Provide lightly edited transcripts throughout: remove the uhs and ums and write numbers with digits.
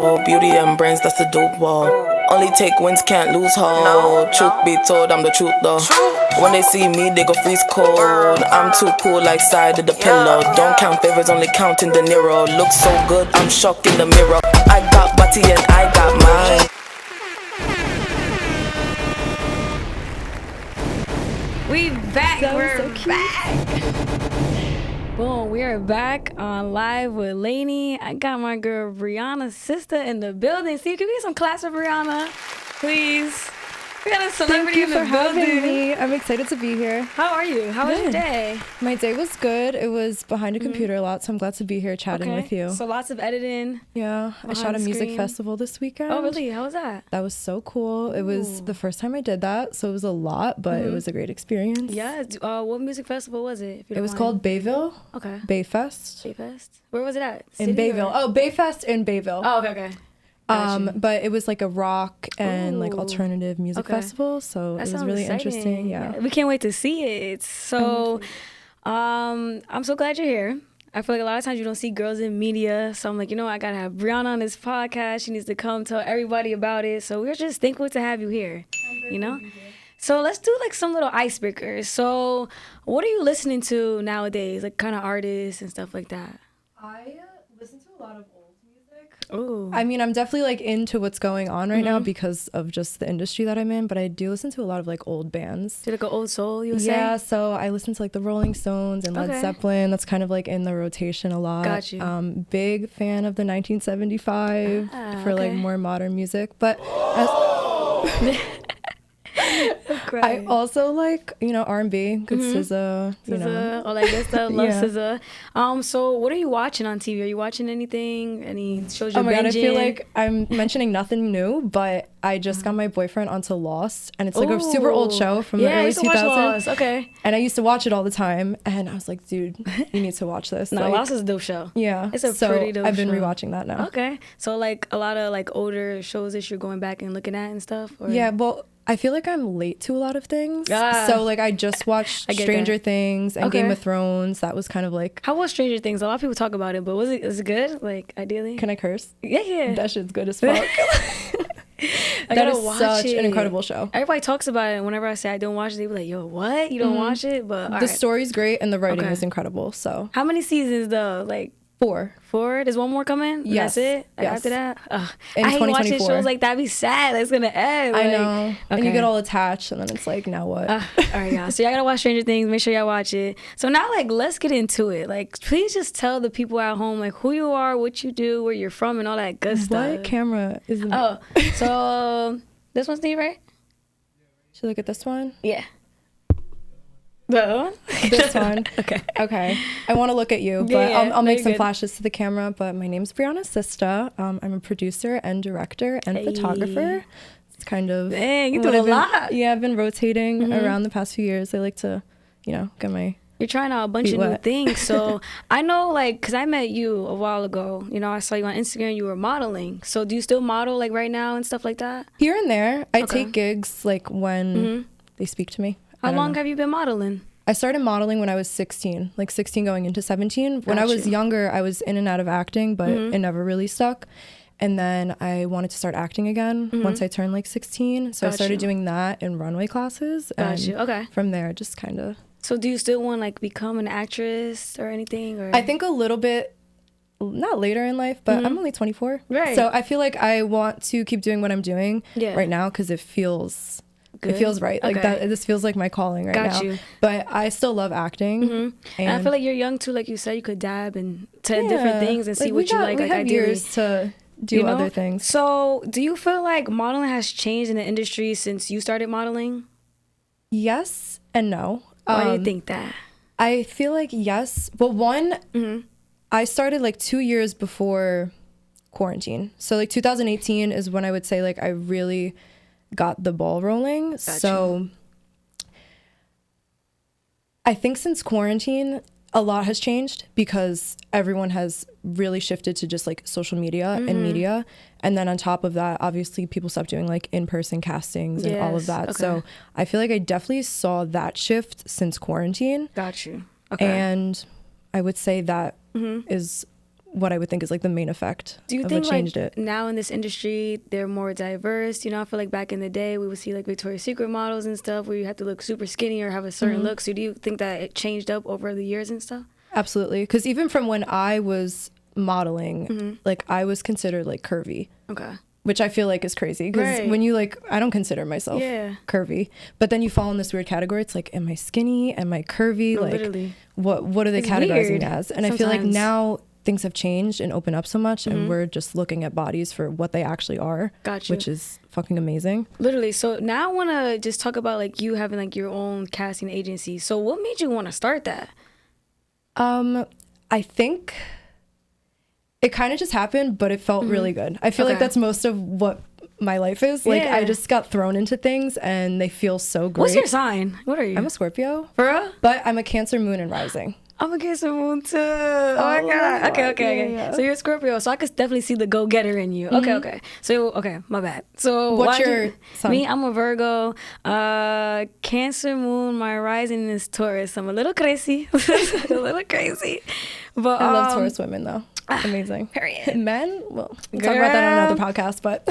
Oh, beauty and brains, that's the dope wall. Only take wins, can't lose hold. Truth be told, I'm the truth though. When they see me, they go freeze cold. I'm too cool like side of the pillow. Don't count favors, only counting the Nero. Look so good, I'm shocked in the mirror. I got body and I got mine. We back. We're so back. Boom. We are back on live with Lanie. I got my girl Briana Sista in the building. See, can we get some claps for Briana, please? We got a celebrity in the building. Having me. I'm excited to be here. How are you? How was your day? My day was good. It was behind a computer a lot, so I'm glad to be here chatting with you. So lots of editing. Yeah, I shot a music festival this weekend. Oh, really? How was that? That was so cool. It was the first time I did that, so it was a lot, but it was a great experience. Yeah. What music festival was it? It was called Bayville. Okay. Bayfest. Bayfest. Where was it at? In Bayville. Or? Oh, Bayfest in Bayville. Oh, okay. But it was like a rock and like alternative music festival, so That it was sounds really exciting. interesting. Yeah. We can't wait to see it. So, I'm so glad you're here. I feel like a lot of times you don't see girls in media, so I'm like, I gotta have Briana on this podcast. She needs to come tell everybody about it. So we're just thankful to have you here. So let's do like some little icebreakers. So, what are you listening to nowadays? Like kind of artists and stuff like that. I listen to a lot of old music. Oh, I mean, I'm definitely like into what's going on right now because of just the industry that I'm in, but I do listen to a lot of like old bands. like an old soul, you would say? Yeah, so I listen to like the Rolling Stones and Led Zeppelin. That's kind of like in the rotation a lot. Got you. Big fan of the 1975 for like more modern music, but I also like, R&B, good SZA, SZA, all that good stuff. Love SZA. So what are you watching on TV? Are you watching anything? Any shows you're Oh my God, I feel binging? like I'm mentioning nothing new, but I just got my boyfriend onto Lost, and it's like a super old show from the I early used to watch 2000s. Lost. Okay. And I used to watch it all the time, and I was like, dude, you need to watch this. No, like, Lost is a dope show. Yeah. It's a so pretty dope I've been show. rewatching that now. Okay. So like a lot of like older shows that you're going back and looking at and stuff? Or? Yeah, well, I feel like I'm late to a lot of things. Ah. So like I just watched Stranger Things and Game of Okay. Thrones. That was kind of like... How was Stranger Things? A lot of people talk about it, but is it good? Like ideally? Can I curse? Yeah. That shit's good as fuck. I That gotta is watch such it. an incredible show. Everybody talks about it, and whenever I say I don't watch it, they be like, "Yo, what? You don't watch it?" But The alright. story's great and the writing Okay. is incredible. So How many seasons though? Like 4. 4? There's one more coming? Yes. That's it? Like, Yes. after that? Ugh. In I hate watching 2024. shows like that. Be sad. Like, it's gonna end. I Like, know. And you okay. get all attached, and then it's like, now what? All right, y'all. So y'all gotta watch Stranger Things. Make sure y'all watch it. So now, like, let's get into it. Like, please just tell the people at home, like, who you are, what you do, where you're from, and all that good stuff. What camera is it? Oh, so this one's Steve, right? Should I look at this one? Yeah. The This one. Okay. Okay. I want to look at you, but Yeah, I'll no, make you're some good. flashes to the camera. But my name's Briana Sista. I'm a producer and director and photographer. It's kind of... Dang, you what do a I've been- lot. Yeah, I've been rotating around the past few years. I like to, get my... You're trying out a bunch Feet of new wet. things. So I know, like, because I met you a while ago. I saw you on Instagram. You were modeling. So do you still model, like, right now and stuff like that? Here and there, I Okay. take gigs, like, when they speak to me. How long have you been modeling? I started modeling when I was 16, like 16 going into 17. When I was younger, I was in and out of acting, but it never really stuck. And then I wanted to start acting again once I turned like 16. So I started doing that in runway classes. And Okay. from there, just kind of... So do you still want to, like, become an actress or anything? Or I think a little bit, not later in life, but I'm only 24. Right. So I feel like I want to keep doing what I'm doing Yeah. right now because it feels... Good. It feels right. Like Okay. that. This feels like my calling right Got now. you. But I still love acting. And I feel like you're young too, like you said, you could dab and to different things and see we what you like. We Like have ideally, years to do other things. So, do you feel like modeling has changed in the industry since you started modeling? Yes and no. Why do you think that? I feel like yes. Well, one, I started like 2 years before quarantine. So like 2018 is when I would say like I really got the ball rolling. So I think since quarantine, a lot has changed because everyone has really shifted to just like social media and media. And then on top of that, obviously people stopped doing like in-person castings and all of Yes, that. okay. So I feel like I definitely saw that shift since quarantine. Got you. Okay. And I would say that is what I would think is like the main effect. Do you of think what changed like it. now in this industry they're more diverse? You know, I feel like back in the day we would see like Victoria's Secret models and stuff where you have to look super skinny or have a certain look. So do you think that it changed up over the years and stuff? Absolutely, because even from when I was modeling, like I was considered like curvy. Okay. Which I feel like is crazy because Right. when you like, I don't consider myself curvy, but then you fall in this weird category. It's like, am I skinny? Am I curvy? No, like, literally. what are they It's categorizing weird me as? And I feel like sometimes. now things have changed and opened up so much, and we're just looking at bodies for what they actually are, Got you. which is fucking amazing. Literally. So now I want to just talk about like you having like your own casting agency. So what made you want to start that? I think it kind of just happened, but it felt really good. I feel like Okay. that's most of what my life is. Like, Yeah. I just got thrown into things and they feel so great. What's your sign? What are you? I'm a Scorpio, For real? but I'm a Cancer moon and rising. I'm a Cancer moon too. Oh my god. Okay. Yeah. So you're a Scorpio, so I could definitely see the go-getter in you. Okay. So my bad. So What's why'd your you- sign? Me, I'm a Virgo. Cancer moon. My rising is Taurus. I'm a little crazy. a little crazy. But I love Taurus women though. Amazing. Period. Men, well, we'll talk about that on another podcast, but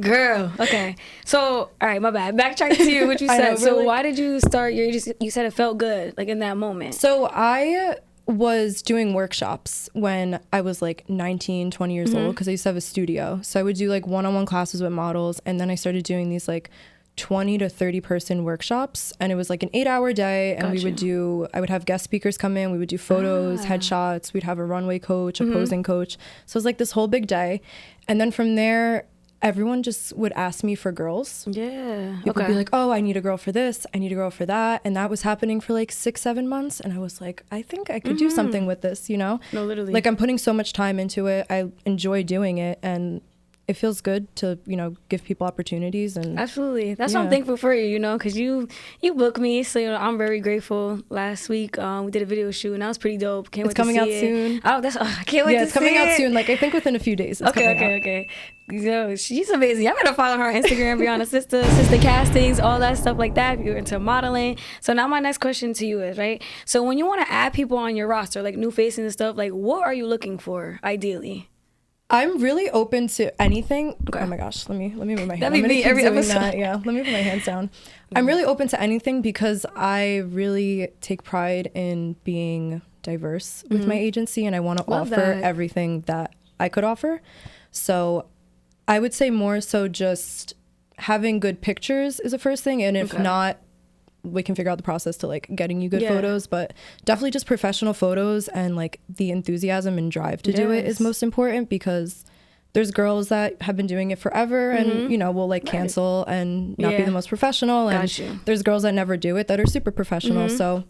Girl. Okay. So all right, my bad. Backtrack to you. What you I said. know, So really. why did you start your? You said it felt good, like in that moment. so I was doing workshops when I was like 19, 20 years old because I used to have a studio. So I would do like one-on-one classes with models, and then I started doing these like 20 to 30 person workshops, and it was like an 8-hour day, and I would have guest speakers come in, we would do photos, headshots, we'd have a runway coach, a posing coach. So it was like this whole big day. And then from there, everyone just would ask me for girls. Yeah. People would be like, oh, I need a girl for this, I need a girl for that. And that was happening for like 6-7 months. And I was like, I think I could do something with this, you know? No, literally. Like, I'm putting so much time into it. I enjoy doing it. And it feels good to, you know, give people opportunities. And Absolutely. That's what I'm thankful for you, you know, because you booked me. So, you know, I'm very grateful. Last week, we did a video shoot, and that was pretty dope. Can't wait It's coming to out see it. soon. Oh, I can't wait to see it. yeah, it's coming out soon. Like, I think within a few days. It's coming out. Okay. Yo, she's amazing. Y'all gotta follow her on Instagram, Briana Sista, Sista Castings, all that stuff like that if you're into modeling. So now my next question to you is, right? So when you want to add people on your roster, like new faces and stuff, like what are you looking for ideally? I'm really open to anything. Okay. Oh my gosh, let me move my hand. That'd be I'm gonna me keep every doing episode. that. Yeah, let me put my hands down. I'm really open to anything because I really take pride in being diverse with my agency, and I want to Love offer that. everything that I could offer. So I would say more so just having good pictures is the first thing, and if not, we can figure out the process to like getting you good photos, but definitely just professional photos, and like the enthusiasm and drive to do it is most important, because there's girls that have been doing it forever and you know will like cancel and not be the most professional, and Got you. there's girls that never do it that are super professional. So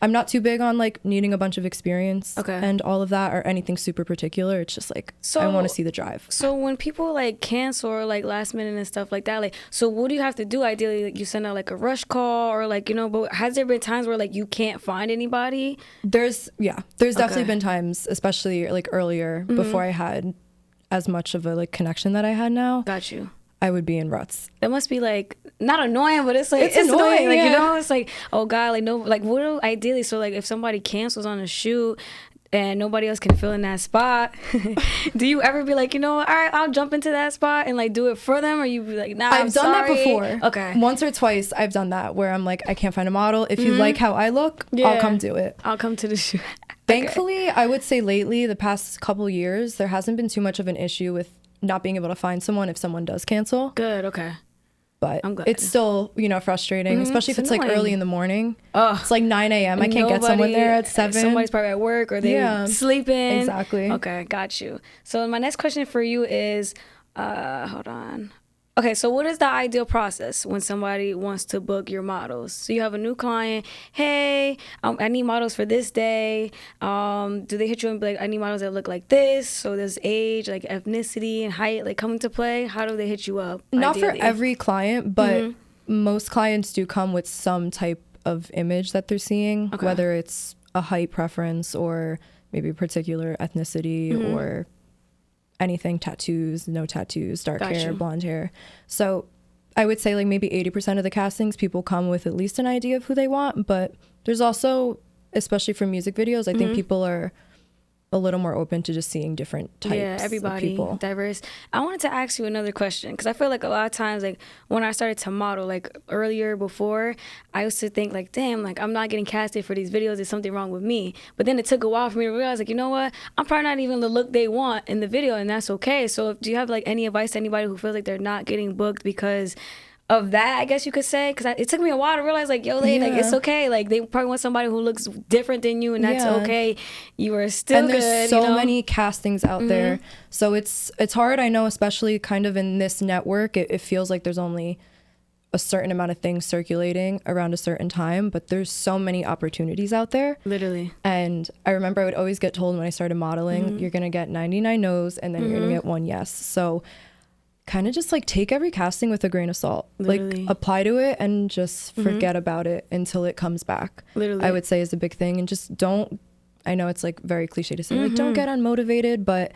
I'm not too big on like needing a bunch of experience and all of that or anything super particular. It's just like I want to see the drive. So when people like cancel or like last minute and stuff like that, like, so what do you have to do ideally? Like you send out like a rush call or like, you know, but has there been times where like you can't find anybody? There's definitely been times, especially like earlier before I had as much of a like connection that I had now. Got you. I would be in ruts. That must be like not annoying, but it's like it's annoying. annoying, Like you yeah. know, it's like, oh god, like no, like what do ideally? So like if somebody cancels on a shoot and nobody else can fill in that spot, do you ever be like, you know, all right, I'll jump into that spot and like do it for them, or you be like, nah, I've done that sorry. before. Okay, Once or twice I've done that where I'm like, I can't find a model. If you like how I look, I'll come do it. I'll come to the shoot. Thankfully, I would say lately, the past couple years, there hasn't been too much of an issue with not being able to find someone if someone does cancel. Good. Okay. But I'm glad. it's still, you know, frustrating, especially if it's it's like annoying. early in the morning. Ugh. It's like 9 a.m. I can't get someone there at 7. Somebody's probably at work or they sleeping. Exactly. Okay, got you. So my next question for you is, hold on. Okay, so what is the ideal process when somebody wants to book your models? So you have a new client. Hey, I need models for this day. Do they hit you and be like, I need models that look like this? So does age, like ethnicity and height, like come into play? How do they hit you up? Not ideally? for every client, but most clients do come with some type of image that they're seeing, whether it's a height preference or maybe a particular ethnicity or anything, tattoos, no tattoos, dark hair, blonde hair. So I would say like maybe 80% of the castings, people come with at least an idea of who they want. But there's also, especially for music videos, I think people are a little more open to just seeing different types everybody, of people. Diverse. I wanted to ask you another question, because I feel like a lot of times, like when I started to model, like earlier before, I used to think like, damn, like I'm not getting casted for these videos, there's something wrong with me. But then it took a while for me to realize, like, you know what, I'm probably not even the look they want in the video, and that's okay. So do you have like any advice to anybody who feels like they're not getting booked because of that, I guess you could say? Because it took me a while to realize, like, yo, like it's okay. Like, they probably want somebody who looks different than you, and that's okay. You are still and good. There's so many castings out there, so it's hard. I know, especially kind of in this network, it feels like there's only a certain amount of things circulating around a certain time, but there's so many opportunities out there. Literally. And I remember I would always get told when I started modeling, you're gonna get 99 no's and then you're gonna get 1 yes. So kind of just like take every casting with a grain of salt. Literally. Like apply to it and just forget about it until it comes back. Literally. I would say is a big thing. And just don't, I know it's like very cliche to say, like don't get unmotivated, but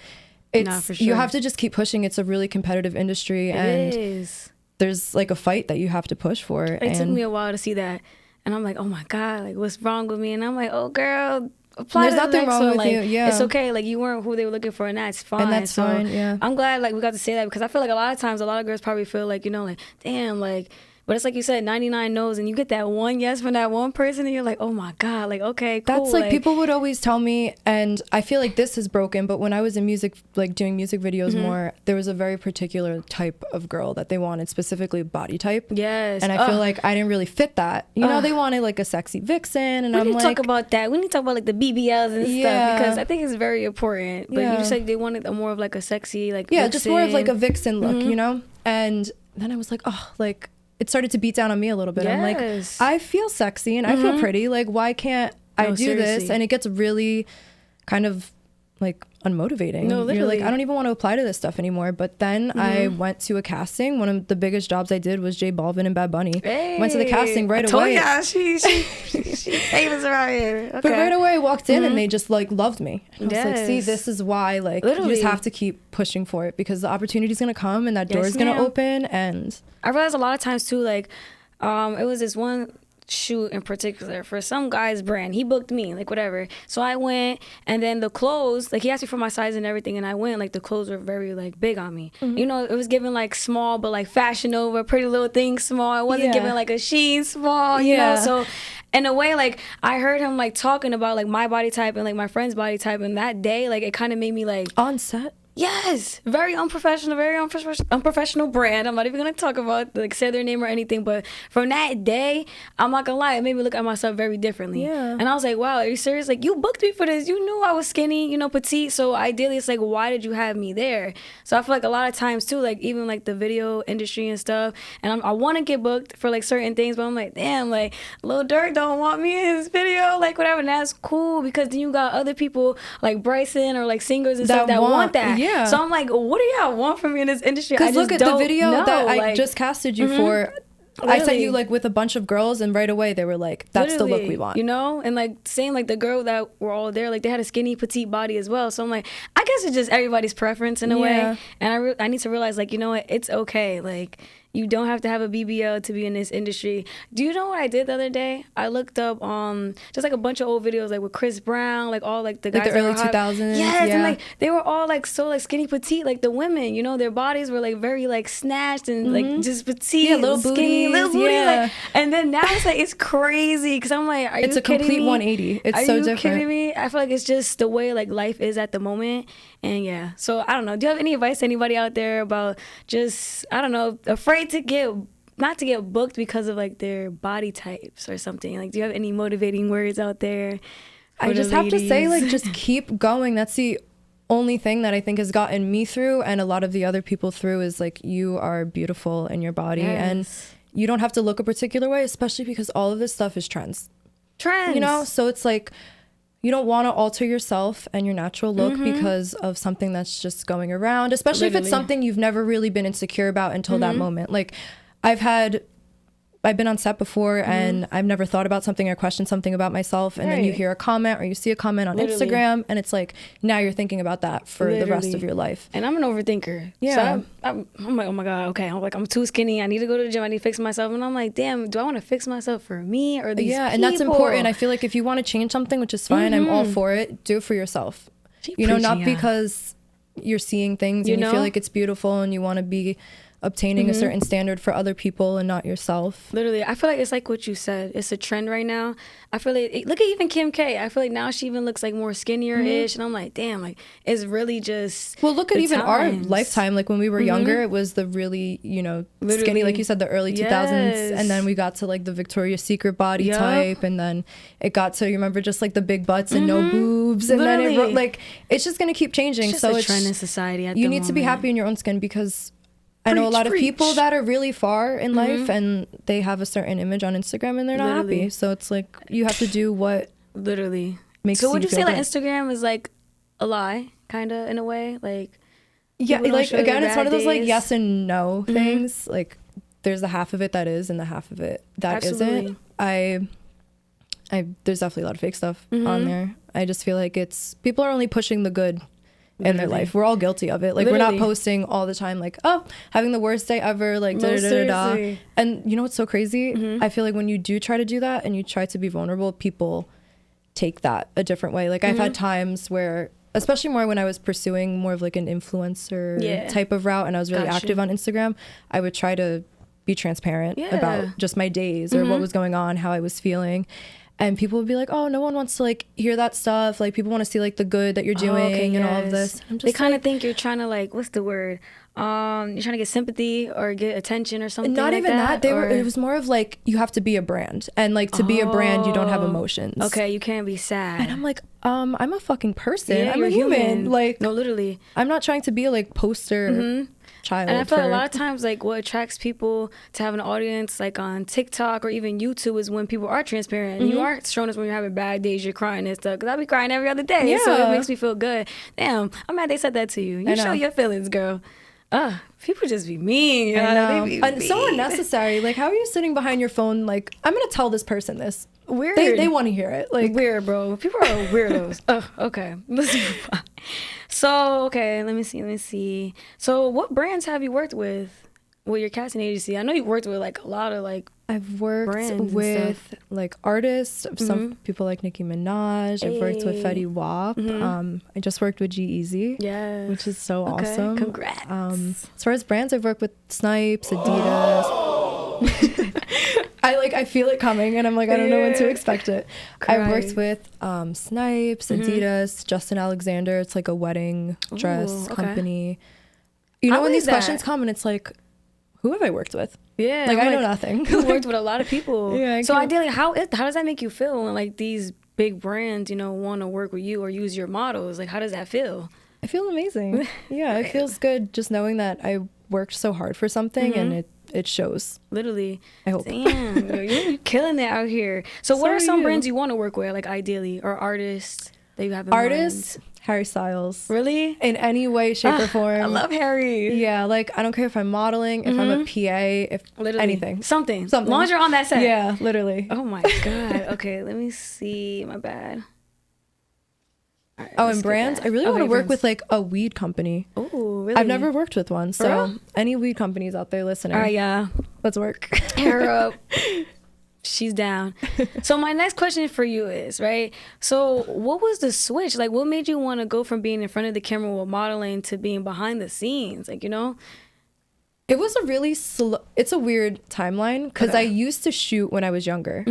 it's, Nah, for sure. you have to just keep pushing. It's a really competitive industry, and It is. there's like a fight that you have to push for. It took me a while to see that, and I'm like, oh my God, like what's wrong with me? And I'm like, oh girl, apply There's to the nothing next wrong one. with Like, you, yeah. it's okay. Like, you weren't who they were looking for, and that's fine. And that's fine, yeah. I'm glad like we got to say that, because I feel like a lot of times a lot of girls probably feel like, you know, like, damn, like, but it's like you said, 99 no's, and you get that one yes from that one person, and you're like, oh my God, like, okay, cool. That's like people would always tell me, and I feel like this is broken, but when I was in music, like doing music videos more, there was a very particular type of girl that they wanted, specifically body type. Yes. And I feel like I didn't really fit that. You know, they wanted like a sexy vixen, and We I'm need to like, talk about that. We need to talk about like the BBLs and Yeah. stuff, because I think it's very important. But you Yeah. just like they wanted a more of like a sexy, like yeah, just more of like a vixen. vixen look, you know? And then I was like, oh, like it started to beat down on me a little bit. I'm like, Yes. I feel sexy and I feel pretty. Like, why can't I No, do this? seriously. And it gets really kind of like unmotivating. No, You're literally. like, I don't even want to apply to this stuff anymore. But then I went to a casting. One of the biggest jobs I did was J Balvin and Bad Bunny. Went to the casting right away. Yeah, she's famous around here. Okay. But right away I walked in and they just like loved me. And I was like, see, Yes. this is why like you Literally. just have to keep pushing for it, because the opportunity's gonna come and that door Yes, is gonna ma'am. open. And I realized a lot of times too, like, it was this one shoot in particular for some guy's brand. He booked me, like whatever. So I went, and then the clothes, like he asked me for my size and everything, and I went, like the clothes were very like big on me. You know, it was given like small, but like Fashion Nova, Pretty Little Thing small. It wasn't Yeah. given like a Shein small, you know. Yeah. So in a way, like I heard him like talking about like my body type and like my friend's body type, and that day, like it kind of made me like, on set, yes, very unprofessional brand. I'm not even gonna talk about like say their name or anything, but from that day, I'm not gonna lie, it made me look at myself very differently. Yeah. And I was like, wow, are you serious? Like, you booked me for this. You knew I was skinny, you know, petite. So ideally, it's like, why did you have me there? So I feel like a lot of times too, like even like the video industry and stuff, and I want to get booked for like certain things, but I'm like, damn, like Lil Durk don't want me in his video, like whatever. And that's cool, because then you got other people like Bryson or like singers and stuff that want that. Yeah. So I'm like, what do y'all want from me in this industry? because look at the video know. that I Like, just casted you for. I sent Literally. you like with a bunch of girls, and right away they were like, that's the look literally, we want. you know. And like same like the girl that were all there, like they had a skinny petite body as well. So I'm like, I guess it's just everybody's preference in a Yeah. way. And I need to realize, like, you know what, it's okay. Like, you don't have to have a BBL to be in this industry. Do you know what I did the other day? I looked up just like a bunch of old videos like with Chris Brown, like all like the guys Like the that early were hot. 2000s, Yes, yeah. and like they were all like so like skinny petite, like the women, you know, their bodies were like very like snatched and like just petite, Yeah, little skinny, booties, little booties. yeah. Like, and then now it's like it's crazy, because I'm like, are It's you a kidding complete me? 180. It's Are so you different. kidding me? I feel like it's just the way like life is at the moment. And yeah, so I don't know. Do you have any advice to anybody out there about just, I don't know, afraid to not to get booked because of like their body types or something? Like, do you have any motivating words out there? I just have to say, like, just keep going. That's the only thing that I think has gotten me through, and a lot of the other people through, is like, you are beautiful in your body. And you don't have to look a particular way, especially because all of this stuff is trends, you know? So it's like, you don't want to alter yourself and your natural look because of something that's just going around, especially if it's Literally. something you've never really been insecure about until that moment. Like, I've been on set before and I've never thought about something or questioned something about myself, and then you Right. hear a comment or you see a comment on Literally. Instagram, and it's like, now you're thinking about that for the rest of Literally. your life. And I'm an overthinker. Yeah. So I'm like, oh my God, okay. I'm like, I'm too skinny. I need to go to the gym. I need to fix myself. And I'm like, damn, do I want to fix myself for me or these Yeah, and that's people? important. I feel like if you want to change something, which is fine, I'm all for it, do it for yourself. You know, not preaching, yeah. because you're seeing things You and you know? feel like it's beautiful and you want to be obtaining a certain standard for other people and not yourself. Literally, I feel like it's like what you said. It's a trend right now. I feel like, look at even Kim K. I feel like now she even looks like more skinnier-ish. And I'm like, damn, like, it's really just Well, look at the even our times. lifetime. Like when we were younger, it was the really, you know, skinny, Literally. like you said, the early 2000s. Yes. And then we got to like the Victoria's Secret body Yup. type. And then it got to, you remember, just like the big butts and no boobs. And then Literally. like, it's just going to keep changing. It's just So a it's, trend in society at you the need to be moment. happy in your own skin, because I know a Preach, lot of preach. people that are really far in life and they have a certain image on Instagram and they're not Literally. happy. So it's like, you have to do what Literally. makes So would you feel say like good. Instagram is like a lie, kind of, in a way? Like, Yeah, people don't like show their again, it's one bad of those like days. yes and no things. Like there's the half of it that is and the half of it that Absolutely. not there's definitely a lot of fake stuff on there. I just feel like it's people are only pushing the good in their Literally. life. We're all guilty of it. Like we're Literally. not posting all the time like, oh, having the worst day ever, like No, da da da da. seriously. And you know what's so crazy? I feel like when you do try to do that and you try to be vulnerable, people take that a different way. Like I've had times where, especially more when I was pursuing more of like an influencer Yeah. type of route and I was really Gotcha. active on Instagram, I would try to be transparent Yeah. about just my days or what was going on, how I was feeling. And people would be like, oh, no one wants to like hear that stuff. Like people want to see like the good that you're doing and all of this. I'm just They kind like, of think you're trying to like, what's the word? You're trying to get sympathy or get attention or something. not like even that. or- It was more of like, you have to be a brand. And like to be a brand, you don't have emotions. Okay, you can't be sad. And I'm like, I'm a fucking person. Yeah, I'm you're a human. Like, no, literally. I'm not trying to be a like poster child. And I feel for- like a lot of times, like, what attracts people to have an audience, like on TikTok or even YouTube, is when people are transparent. And you are showing us when you're having bad days, you're crying and stuff. Because I be crying every other day. So Yeah. it makes me feel good. Damn, I'm mad they said that to you. I You know. show your feelings, girl. People just be mean. I know. They be And so mean. unnecessary. Like, how are you sitting behind your phone? Like, I'm gonna tell this person this. Weird. They want to hear it. Like, Weird, bro. People are weirdos. Okay. Let's move on. So, okay, let me see. So, what brands have you worked with your casting agency? I know you worked with like a lot of like I've worked brands and with stuff. like artists. Some people like Nicki Minaj. I've worked with Hey. Fetty Wap. I just worked with G-Eazy. yeah, Which is so Okay, awesome. congrats. As far as brands, I've worked with Snipes, Adidas. I feel it coming and I'm like, I don't know when to expect it. I've worked with Snipes, Adidas, Justin Alexander. It's like a wedding dress Ooh, okay. company. You know I when these believe that. questions come and it's like, who have I worked with? Yeah, Like, I'm I know nothing. You worked with a lot of people. Yeah, I So can't- ideally, how does that make you feel when like these big brands, want to work with you or use your models? Like, how does that feel? I feel amazing. Yeah, it feels good just knowing that I worked so hard for something and it shows. Literally. I hope. Damn, you're killing it out here. So what So are are some you. brands you want to work with, like ideally, or artists that you have in Artists, mind? Harry Styles. Really? In any way, shape, or form. I love Harry. Yeah, like I don't care if I'm modeling, if I'm a PA, if Literally. anything. Something. As Something. long as you're on that set. Yeah, literally. Oh my God. Okay, let me see. My bad. All right, Oh, let's and get brands. that. I really Okay, want to work brands. with like a weed company. Ooh, really? I've never worked with one, so real? any weed companies out there listening, All right, yeah. let's work. Hit her up. She's down. So my next question for you is, right? So what was the switch? Like, what made you want to go from being in front of the camera with modeling to being behind the scenes? Like, It was a really slow. It's a weird timeline because I used to shoot when I was younger.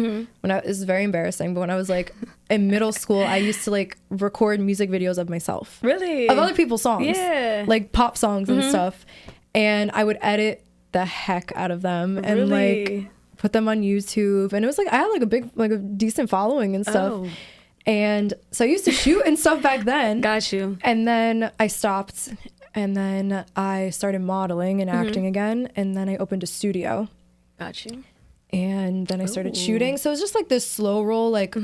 It's very embarrassing, but when I was like in middle school, I used to like record music videos of myself. Really? Of other people's songs. Yeah. Like pop songs and stuff. And I would edit the heck out of them and Really? like put them on YouTube. And it was like I had like a decent following and stuff. Oh. And so I used to shoot and stuff back then. Got you. And then I stopped. And then I started modeling and acting again. And then I opened a studio. Got you. And then I started shooting. So it was just like this slow roll. Like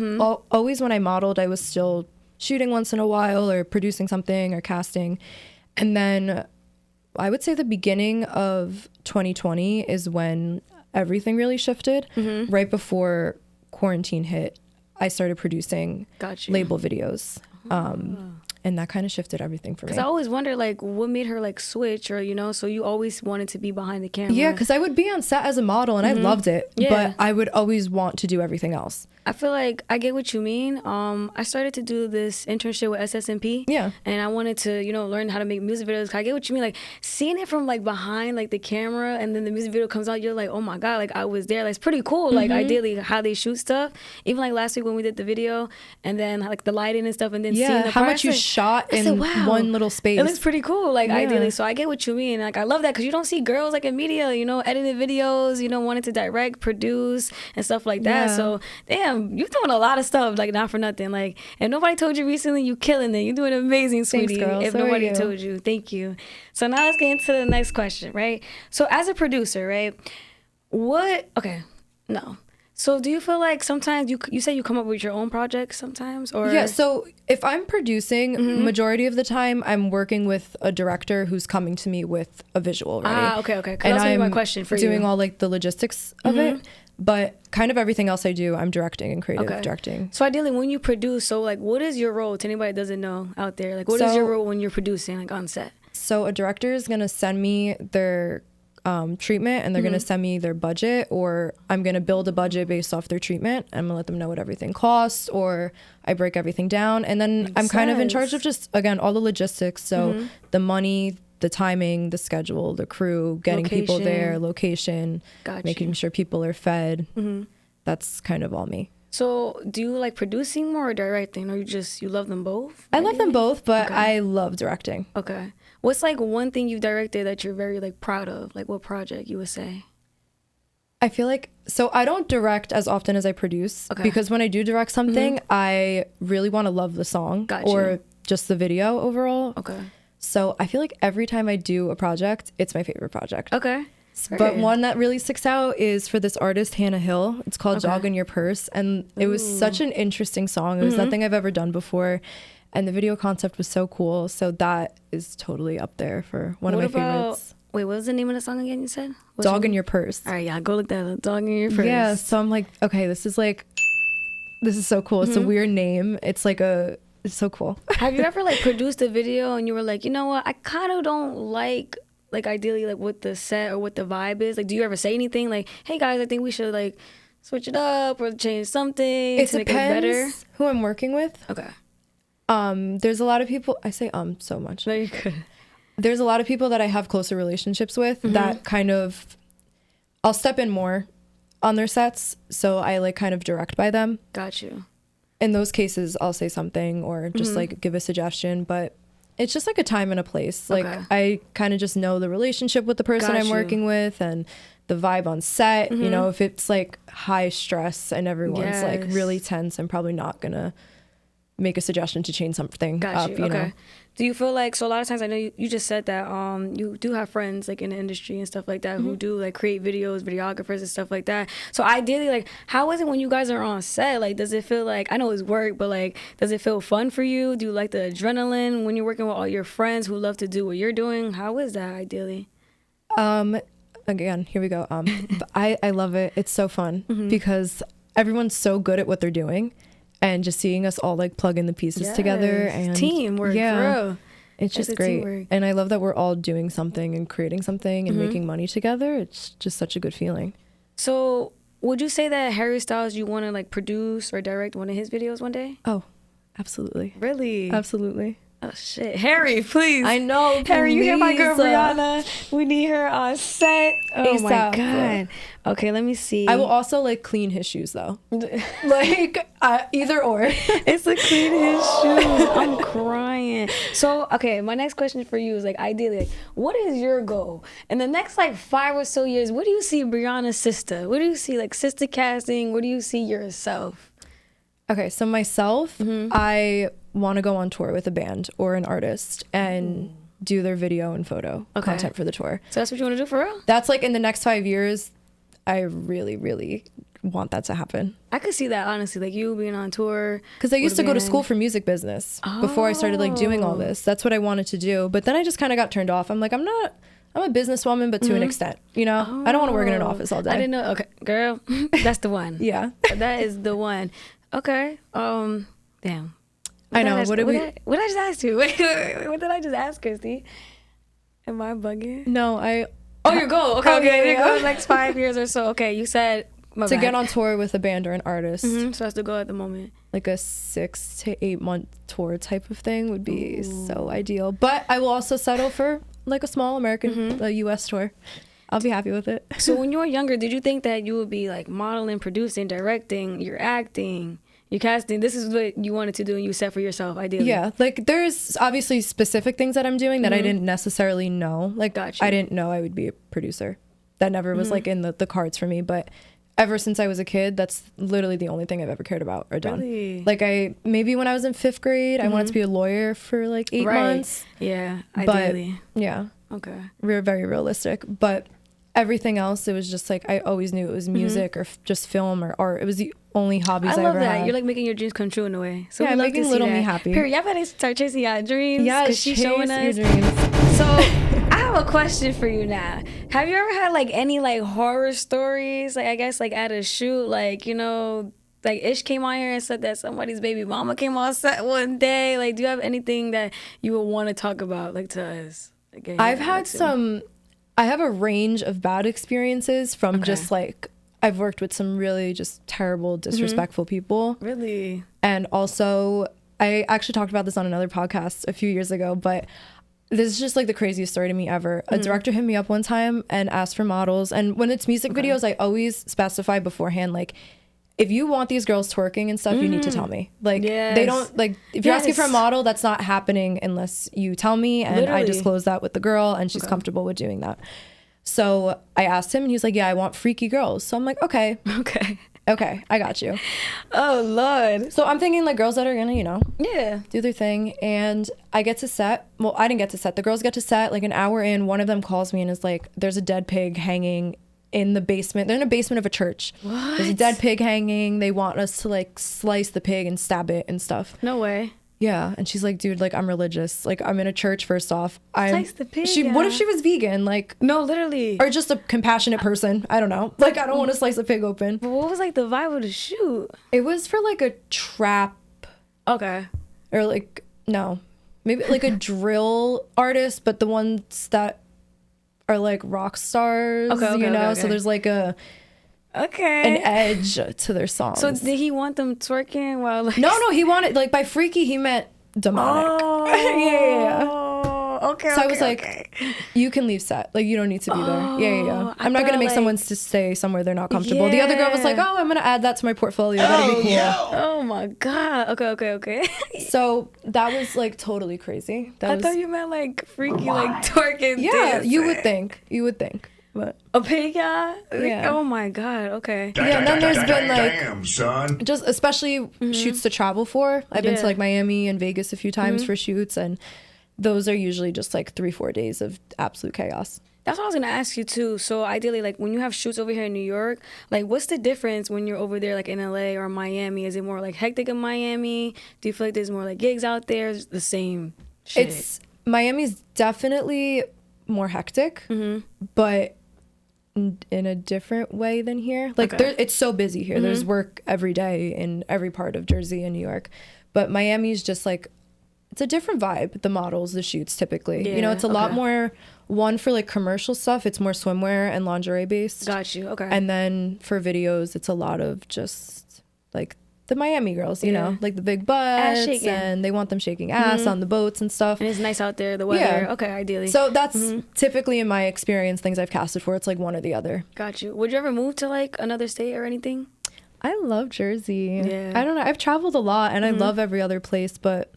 always when I modeled, I was still shooting once in a while or producing something or casting. And then I would say the beginning of 2020 is when everything really shifted. Right before quarantine hit, I started producing Got you. label videos. And that kind of shifted everything for me. Because I always wonder, like, what made her, like, switch or, you know, so you always wanted to be behind the camera. Yeah, because I would be on set as a model and I loved it. Yeah. But I would always want to do everything else. I feel like I get what you mean. I started to do this internship with SSMP. Yeah. And I wanted to, you know, learn how to make music videos. I get what you mean. Like, seeing it from, like, behind, like, the camera and then the music video comes out, you're like, oh, my God, like, I was there. Like, it's pretty cool, like, ideally, how they shoot stuff. Even, like, last week when we did the video and then, like, the lighting and stuff and then seeing the how part, much you shot in said, wow, one little space. It looks pretty cool, like, Yeah. ideally. So I get what you mean. Like, I love that because you don't see girls, like, in media, you know, editing videos, you know, wanting to direct, produce, and stuff like that. Yeah. So, damn, you're doing a lot of stuff, like, not for nothing. Like, and nobody told you recently, you killing it. You're doing amazing, sweetie. Thanks, girl. If So are nobody you. told you. Thank you. So now let's get into the next question, right? So as a producer, right, so do you feel like sometimes you say you come up with your own projects sometimes, or Yeah, so if I'm producing, majority of the time I'm working with a director who's coming to me with a visual already. okay, 'cause And that's gonna be my I'm question for doing you. all like the logistics of it, but kind of everything else I do, I'm directing and creative directing. So ideally, when you produce, so like, what is your role? To anybody that doesn't know out there, like, what is So- your role when you're producing, like, on set? So a director is gonna send me their treatment and they're gonna send me their budget, or I'm gonna build a budget based off their treatment. I'm gonna let them know what everything costs, or I break everything down, and then I'm kind of in charge of just, again, all the logistics. So the money, the timing, the schedule, the crew, getting people there, location, Gotcha. making sure people are fed. That's kind of all me. So do you like producing more or directing, or you love them both? I love them both, but I love directing. Okay. What's like one thing you've directed that you're very like proud of? Like, what project you would say? I feel like, so I don't direct as often as I produce, because when I do direct something, I really want to love the song or just the video overall. Okay. So I feel like every time I do a project, it's my favorite project. Okay. But one that really sticks out is for this artist, Hannah Hill. It's called Jog in Your Purse. And it was such an interesting song. It was nothing I've ever done before. And the video concept was so cool. So that is totally up there for one of my favorites. Wait, what was the name of the song again you said? Dog in Your Purse. All right, yeah, go look that up. Dog in Your Purse. Yeah, so I'm like, okay, this is so cool. It's a weird name. It's so cool. Have you ever like produced a video and you were like, you know what, I kind of don't like ideally like what the set or what the vibe is? Like, do you ever say anything like, hey guys, I think we should like switch it up or change something to make it better? Who I'm working with. Okay. There's a lot of people, I say so much. No, you're good. There's a lot of people that I have closer relationships with that kind of, I'll step in more on their sets, so I like kind of direct by them. Got you. In those cases, I'll say something or just like give a suggestion, but it's just like a time and a place. Like I kind of just know the relationship with the person I'm working with and the vibe on set. You know, if it's like high stress and everyone's like really tense, I'm probably not gonna make a suggestion to change something up, you know. Do you feel like, so a lot of times I know you just said that you do have friends like in the industry and stuff like that who do like create videos, videographers and stuff like that. So ideally, like, how is it when you guys are on set? Like, does it feel like, I know it's work, but like, does it feel fun for you? Do you like the adrenaline when you're working with all your friends who love to do what you're doing? How is that ideally? Again, here we go. I love it. It's so fun because everyone's so good at what they're doing. And just seeing us all like plug in the pieces together and teamwork, for real. It's just great. Teamwork. And I love that we're all doing something and creating something and making money together. It's just such a good feeling. So would you say that Harry Styles, you want to like produce or direct one of his videos one day? Oh, absolutely. Really? Absolutely. Oh shit, Harry, please. I know. Harry, you hear my girl Briana? We need her on set. Oh my ASAP, god. Okay, let me see. I will also like clean his shoes though. Like either or. It's like clean his shoes. I'm crying. So okay, my next question for you is like, ideally, like, what is your goal in the next like 5 or so years? What do you see Briana Sista? What do you see like Sista casting? What do you see yourself? Okay, so myself, I want to go on tour with a band or an artist and do their video and photo content for the tour. So that's what you want to do for real? That's like in the next 5 years. I really, really want that to happen. I could see that, honestly, like you being on tour. Because I used to go to school for music business before I started like doing all this. That's what I wanted to do. But then I just kind of got turned off. I'm like, I'm a businesswoman, but to an extent, you know? I don't want to work in an office all day. I didn't know. Okay, girl, that's the one. Yeah. That is the one. Okay. Damn. I know. What did I just ask you? What did I just ask, Christy? Am I bugging? No, Oh, your goal. Okay. Your goal yeah. next 5 years or so. Okay, you said to get on tour with a band or an artist. So that's the goal at the moment. Like a 6 to 8 month tour type of thing would be so ideal. But I will also settle for like a small American, US tour. I'll be happy with it. So when you were younger, did you think that you would be like modeling, producing, directing, you're acting, you're casting? This is what you wanted to do and you set for yourself, ideally. Yeah, like there's obviously specific things that I'm doing that I didn't necessarily know. Like Gotcha. I didn't know I would be a producer. That never was like in the cards for me. But ever since I was a kid, that's literally the only thing I've ever cared about or done. Really? Like maybe when I was in 5th grade, I wanted to be a lawyer for like 8 months. Yeah, ideally. But yeah, Okay. we're very realistic. But everything else, it was just like I always knew it was music or just film or art. It was the only hobbies I love ever that. had. You're like making your dreams come true in a way. So Yeah, we love making to see little that. me happy. Period. Y'all better start chasing y'all dreams. Yeah, she's showing us. your dreams. So I have a question for you now. Have you ever had like any like horror stories? Like I guess like at a shoot, like like Ish came on here and said that somebody's baby mama came on set one day. Like, do you have anything that you would want to talk about like to us? Again, I've had I have a range of bad experiences from just like I've worked with some really just terrible, disrespectful people. Really? And also, I actually talked about this on another podcast a few years ago, but this is just like the craziest story to me ever. A director hit me up one time and asked for models. And when it's music videos, I always specify beforehand, like, if you want these girls twerking and stuff, you need to tell me. Like, they don't, like, if you're asking for a model, that's not happening unless you tell me. And I disclose that with the girl and she's comfortable with doing that. So I asked him and he was like, yeah, I want freaky girls. So I'm like, okay, I got you. Oh, Lord. So I'm thinking like girls that are gonna, Yeah. do their thing. And I get to set. Well, I didn't get to set. The girls get to set like an hour in. One of them calls me and is like, there's a dead pig hanging in the basement. They're in a basement of a church. What? There's a dead pig hanging. They want us to like slice the pig and stab it and stuff. No way. Yeah. And she's like, dude, like I'm religious. Like I'm in a church first off. Slice the pig. What if she was vegan? Like, no, literally. or just a compassionate person. I don't know. Like I don't want to slice a pig open. But what was like the vibe of the shoot? It was for like a trap. Okay. Or like, no, maybe like a drill artist, but the ones that are like rock stars, okay. So there's like an edge to their songs. So did he want them twerking while like... No, he wanted, like by freaky, he meant demonic. Oh, yeah. Okay. So I was like, you can leave set. Like you don't need to be there. Yeah. I'm not going to make someone to stay somewhere they're not comfortable. The other girl was like, oh, I'm going to add that to my portfolio. That'd be cool. Oh my God. Okay. So that was like totally crazy. I thought you meant like freaky, like twerking. Yeah, dancing. you would think. But a pig, yeah. Yeah. Oh my God. Okay. Yeah, and then there's been like, damn, son. just especially shoots to travel for. I've been to like Miami and Vegas a few times for shoots, and those are usually just like 3-4 days of absolute chaos. That's what I was gonna ask you too. So ideally, like when you have shoots over here in New York, like what's the difference when you're over there like in LA or Miami? Is it more like hectic in Miami? Do you feel like there's more like gigs out there? It's the same shit. Miami's definitely more hectic, but in a different way than here. Like it's so busy here. There's work every day in every part of Jersey and New York, but Miami's just like, it's a different vibe. The models, the shoots, typically, it's a lot more. One for like commercial stuff, it's more swimwear and lingerie based. Got you. Okay. And then for videos, it's a lot of just like the Miami girls, you know, like the big butts, and they want them shaking ass on the boats and stuff. And it's nice out there, the weather. Yeah. Okay, ideally. So that's typically in my experience, things I've casted for. It's like one or the other. Got you. Would you ever move to like another state or anything? I love Jersey. Yeah. I don't know. I've traveled a lot and I love every other place, but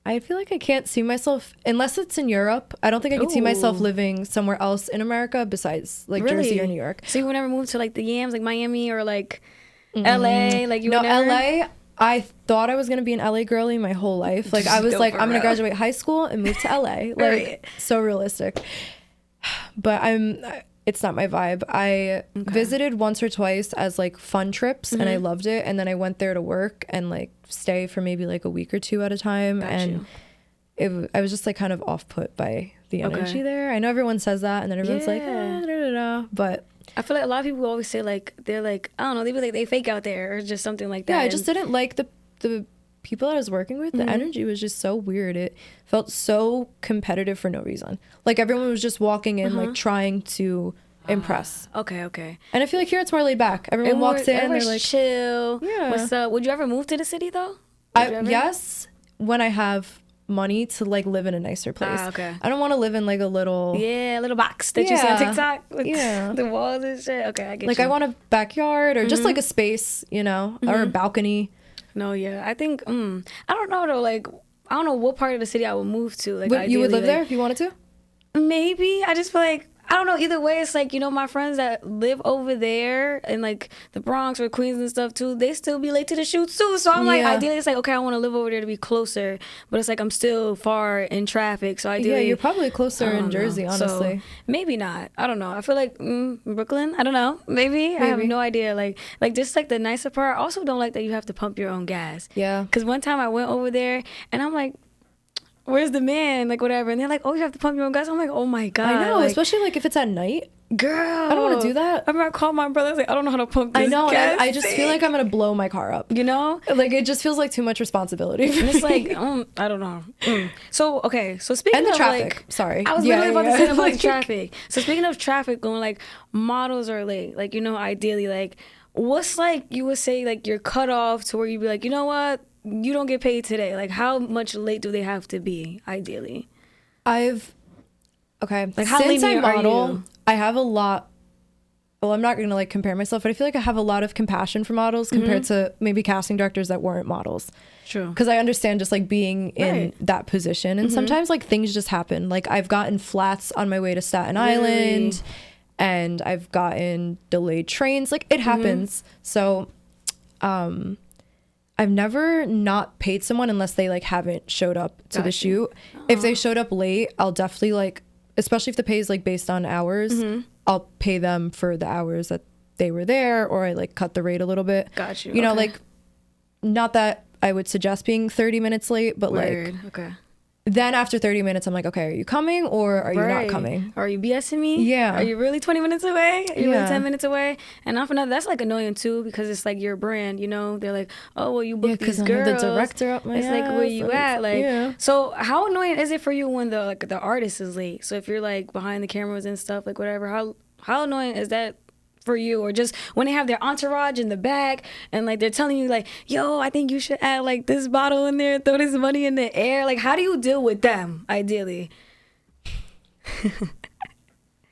I feel like I can't see myself, unless it's in Europe. I don't think I could see myself living somewhere else in America besides like Jersey or New York. So you would never move to like the Yams, like Miami or like LA? Like you would never? LA, I thought I was going to be an LA girly my whole life. Like I was like, I'm going to graduate high school and move to LA. Like so realistic. But it's not my vibe. I visited once or twice as like fun trips and I loved it. And then I went there to work and like stay for maybe like a week or two at a time. I was just like kind of off put by the energy there. I know everyone says that and then everyone's like, but I feel like a lot of people always say like, they're like, I don't know, they be like they fake out there or just something like that. Yeah, I just didn't like the people that I was working with, the energy was just so weird. It felt so competitive for no reason. Like everyone was just walking in like trying to impress. Okay. And I feel like here it's more laid back. Everyone walks in and they're like, chill. Yeah. What's up? Would you ever move to the city though? Ever? Yes, when I have money to like live in a nicer place. Okay. I don't want to live in like a little box that you see on Yeah. TikTok with Yeah. the walls and shit. Okay, I get like you. I want a backyard or just like a space, you know, or a balcony. No, yeah. I think I don't know though, like I don't know what part of the city I would move to. Like You would live ideally, there if you wanted to? Maybe. I just feel like I don't know. Either way, it's like, you know, my friends that live over there in like the Bronx or Queens and stuff too, they still be late to the shoots too. So I'm like, Yeah. ideally, it's like, okay, I want to live over there to be closer, but it's like I'm still far in traffic. So ideally, Yeah, you're probably closer I in don't Jersey, know. honestly. So maybe not. I don't know. I feel like Brooklyn. I don't know. Maybe. I have no idea. Like just like the nicer part. I also don't like that you have to pump your own gas. Yeah. Because one time I went over there and I'm like, where's the man? Like whatever. And they're like, oh, you have to pump your own gas. I'm like, oh my God. I know, like, especially like if it's at night. girl, I don't want to do that. I remember I called my brother. I was like, I don't know how to pump this I know. gas I just thing. feel like I'm gonna blow my car up. You know? Like it just feels like too much responsibility. For And it's me. like, I don't know. So, okay. So speaking And the of traffic. like, Sorry. I was Yeah, literally about yeah. to say about like traffic. So speaking of traffic, going like models are late. Like, you know, ideally, like what's like you would say like your cutoff to where you'd be like, you know what? You don't get paid today. Like how much late do they have to be ideally? Like how since I lenient are model, you? I have a lot. Well, I'm not gonna like compare myself, but I feel like I have a lot of compassion for models compared to maybe casting directors that weren't models. True. Because I understand just like being in that position, and sometimes like things just happen. Like I've gotten flats on my way to Staten Island, and I've gotten delayed trains. Like it happens. So, I've never not paid someone unless they like haven't showed up to the shoot. If they showed up late, I'll definitely like, especially if the pay is like based on hours, I'll pay them for the hours that they were there, or I like cut the rate a little bit. Got you. You know, Okay. like not that I would suggest being 30 minutes late, but Word. like Okay. then after 30 minutes, I'm like, okay, are you coming or are you not coming? Are you BSing me? Yeah. Are you really 20 minutes away? Are you really Yeah. 10 minutes away? And not for nothing, that's like annoying too, because it's like your brand, you know? They're like, oh, well, you booked these I'm girls. the director up my It's like, where ass, you and at? Like, yeah. so how annoying is it for you when the artist is late? So if you're like behind the cameras and stuff, like whatever, how annoying is that for you? Or just when they have their entourage in the back and like they're telling you like, yo, I think you should add like this bottle in there, throw this money in the air. Like, how do you deal with them ideally?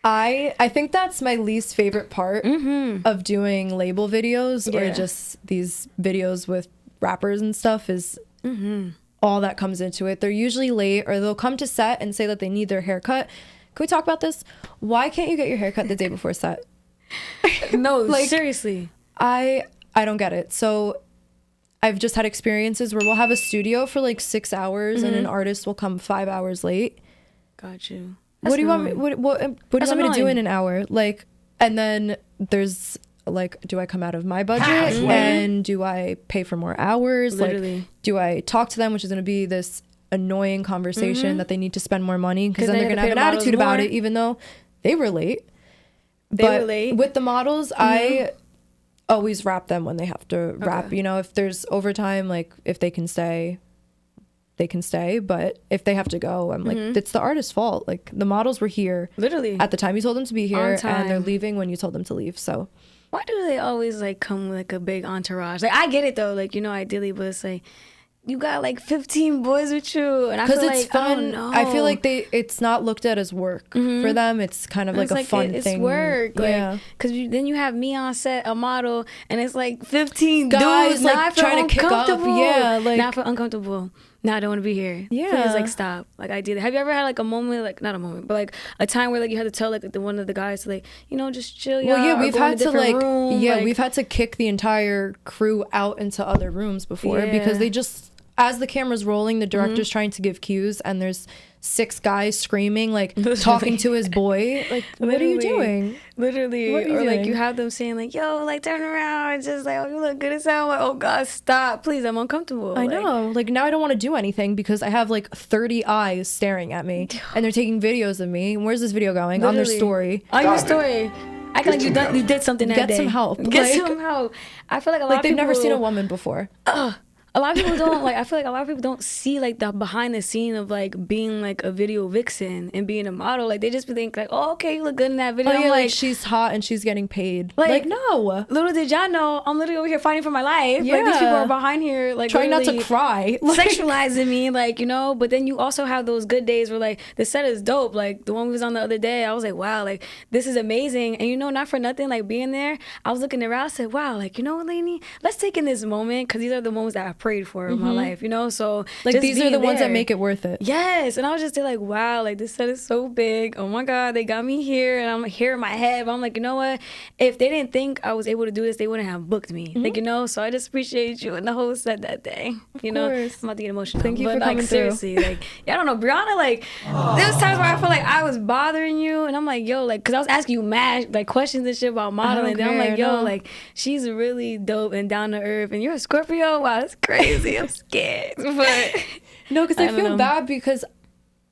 I think that's my least favorite part of doing label videos or just these videos with rappers and stuff is all that comes into it. They're usually late, or they'll come to set and say that they need their haircut. Can we talk about this? Why can't you get your haircut the day before set? No, Like, seriously. I don't get it. So I've just had experiences where we'll have a studio for like 6 hours and an artist will come 5 hours late. Got you. What do you want me? What do you want me to do annoying. in an hour? Like, and then there's like, do I come out of my budget and do I pay for more hours? Literally. Like, do I talk to them, which is going to be this annoying conversation that they need to spend more money because then they they're have going to to have pay an the attitude about models it, even though they were late. They were late. With the models, I always wrap them when they have to wrap. You know, if there's overtime, like if they can stay, they can stay. But if they have to go, I'm like, it's the artist's fault. Like the models were here Literally. at the time you told them to be here, time. and they're leaving when you told them to leave. So Why do they always like come with like a big entourage? Like I get it though, like, you know, ideally, but it's like you got like 15 boys with you, and I because feel it's like fun, I feel like it's not looked at as work for them. It's kind of like it's a fun it's thing. work, Yeah. like, because then you have me on set, a model, and it's like 15 Guys, dudes. like, Now I feel trying to kick up. uncomfortable. Yeah, like- now I feel uncomfortable. Now I don't want to be here. Yeah. Please, like, stop. Like, ideally, have you ever had like a moment, like not a moment, but like a time where like you had to tell like one of the guys to like, you know, just chill. Well, yeah, or we've go in a had to different like, room, yeah, like- we've had to kick the entire crew out into other rooms before because Yeah. they just, as the camera's rolling, the director's trying to give cues, and there's 6 guys screaming, like talking to his boy. Like, what are you doing? Literally. What are you or like doing? you have them saying like, yo, like turn around, and just like, oh, you look good as hell. I'm like, oh God, stop, please, I'm uncomfortable. I Like, know. Like now I don't want to do anything because I have like 30 eyes staring at me and they're taking videos of me. And where's this video going? On their Literally. story. On your story. Acting like you did something that Get day. some help. Get Like- some help. I feel like a lot Like of they've people never seen a woman before. a lot of people don't like. I feel like a lot of people don't see like the behind the scene of like being like a video vixen and being a model. Like they just think like, oh, okay, you look good in that video. Oh, yeah, I'm like she's hot and she's getting paid. Like no. Little did y'all know, I'm literally over here fighting for my life. Yeah. Like these people are behind here, like trying not to cry, sexualizing me, like, you know. But then you also have those good days where like the set is dope. Like the one we was on the other day, I was like, wow, like this is amazing. And you know, not for nothing, like being there, I was looking around, I said, wow, like, you know what, Lanie, let's take in this moment, because these are the moments that I prayed for in my life, you know. So like these are the ones that make it worth it. Yes. And I was just like, wow, like this set is so big. Oh my God, they got me here, and I'm here in my head. But I'm like, you know what? If they didn't think I was able to do this, they wouldn't have booked me. Like, you know. So I just appreciate you and the whole set that day. You know, I'm about to get emotional. Thank you but for like coming seriously, through. like, yeah, I don't know, Briana. Like, there was times where I felt like I was bothering you, and I'm like, yo, like, because I was asking you mad like questions and shit about modeling. And then I'm like, yo, like, she's really dope and down to earth, and you're a Scorpio. Wow, that's crazy. I'm scared, but no, because I feel bad because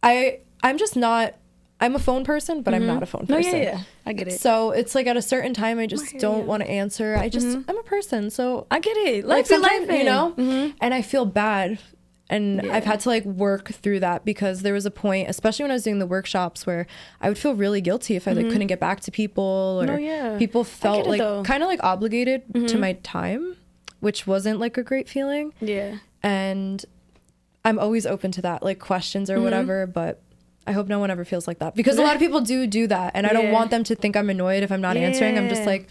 I'm just not. I'm a phone person, but I'm not a phone person. No, yeah, I get it. So it's like at a certain time, I just don't want to answer. I just, I'm a person, so I get it. Like sometimes, you know, and I feel bad. And I've had to like work through that, because there was a point, especially when I was doing the workshops, where I would feel really guilty if I like couldn't get back to people, or people felt like kind of like obligated to my time, which wasn't like a great feeling. Yeah. And I'm always open to that, like questions or whatever, but I hope no one ever feels like that, because a lot of people do that, and I don't want them to think I'm annoyed if I'm not answering. I'm just like,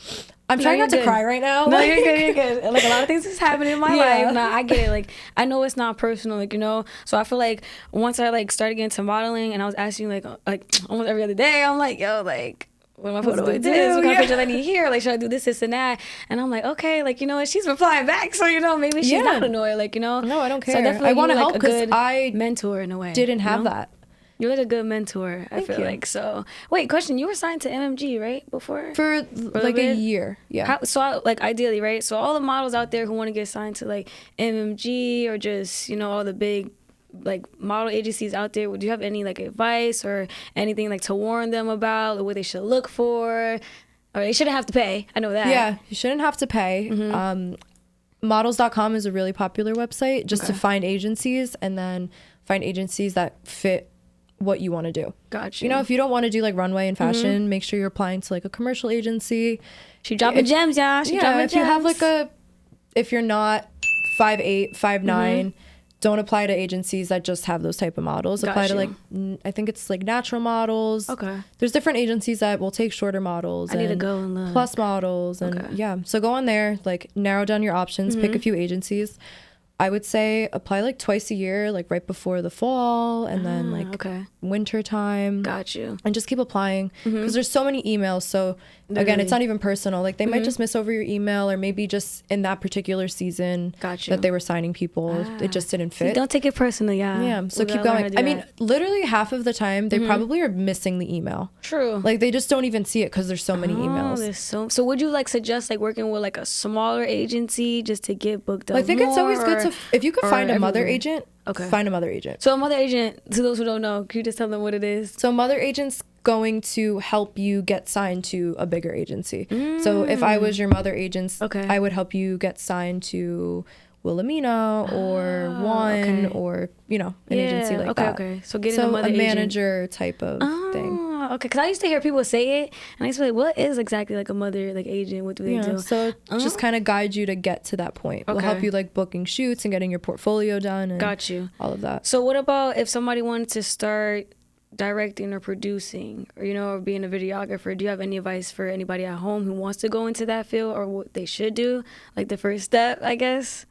I'm trying not to cry right now. No, you're good, you're good. Like, a lot of things is happening in my life. Nah, I get it. Like, I know it's not personal, like, you know. So I feel like once I like started getting into modeling, and I was asking like almost every other day, I'm like, yo, like, what am I supposed to do? This? What kind of picture I need here? Like, should I do this and that? And I'm like, okay, like, you know what? She's replying back, so, you know, maybe she's not annoyed, like, you know. No, I don't care. So I definitely want to like help, because I mentor in a way. didn't have that. You're like a good mentor, I feel like. So, wait, question. You were signed to MMG, right? Before? For like a year. Yeah. Like, ideally, right? So, all the models out there who want to get signed to, like, MMG, or just, you know, all the big, like, model agencies out there, do you have any, like, advice or anything, like, to warn them about, or what they should look for? Or they shouldn't have to pay. I know that. Yeah, you shouldn't have to pay. Models.com is a really popular website just to find agencies, and then find agencies that fit what you want to do. Gotcha. You know, if you don't want to do like runway and fashion, make sure you're applying to like a commercial agency. She dropping gems, y'all. She dropping gems. If you have like if you're not 5'8", 5'9", don't apply to agencies that just have those type of models. Apply to like, I think it's like natural models. Okay. There's different agencies that will take shorter models. I need to go and look. Plus models, and so go on there, like narrow down your options, pick a few agencies. I would say apply like twice a year, like right before the fall, and then like winter time. Got you. And just keep applying, because there's so many emails. So again, it's not even personal. Like they might just miss over your email, or maybe just in that particular season that they were signing people, it just didn't fit. See, don't take it personally, yeah. So keep going. I mean, literally half of the time they probably are missing the email. True. Like they just don't even see it because there's so many emails. There's so would you like suggest like working with like a smaller agency just to get booked up? Well, I think it's always good to, if you could find a mother agent. Find a mother agent. So a mother agent, to those who don't know, can you just tell them what it is? So a mother agent's going to help you get signed to a bigger agency. So if I was your mother agent, I would help you get signed to Wilhelmina or One or, you know, an agency like that. Okay. So getting a mother agent. manager type of thing. Okay, because I used to hear people say it, and I used to be like, what is exactly like a mother like agent? What do they do? So just kind of guide you to get to that point. We'll help you like booking shoots and getting your portfolio done. And got you. All of that. So what about if somebody wanted to start directing or producing, or, you know, or being a videographer? Do you have any advice for anybody at home who wants to go into that field, or what they should do? Like the first step, I guess.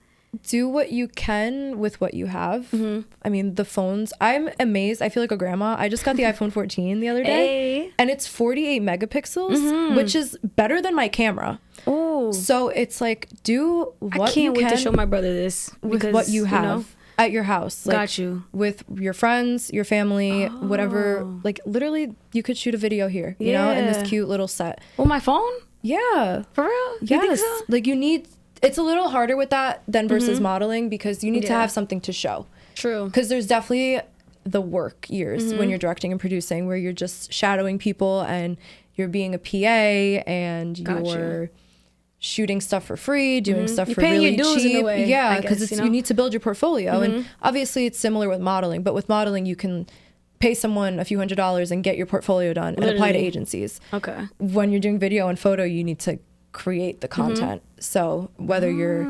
Do what you can with what you have. I mean, the phones, I'm amazed. I feel like a grandma. I just got the iPhone 14 the other day, and it's 48 megapixels, which is better than my camera. Oh, so it's like, do what you can. I can't wait to show my brother this with what you have, you know, at your house. Like, got you. With your friends, your family, whatever. Like literally, you could shoot a video here, you know, in this cute little set. With my phone? Yeah. For real? Yes. You think so? Like you need. It's a little harder with that than versus modeling, because you need to have something to show. True. Because there's definitely the work years when you're directing and producing, where you're just shadowing people and you're being a PA and you're shooting stuff for free, doing stuff You're for paying really your dues cheap. in a way, Yeah, I because guess, you need to build your portfolio. And obviously it's similar with modeling, but with modeling you can pay someone a few $100s and get your portfolio done and apply to agencies. Okay. When you're doing video and photo, you need to create the content. So whether you're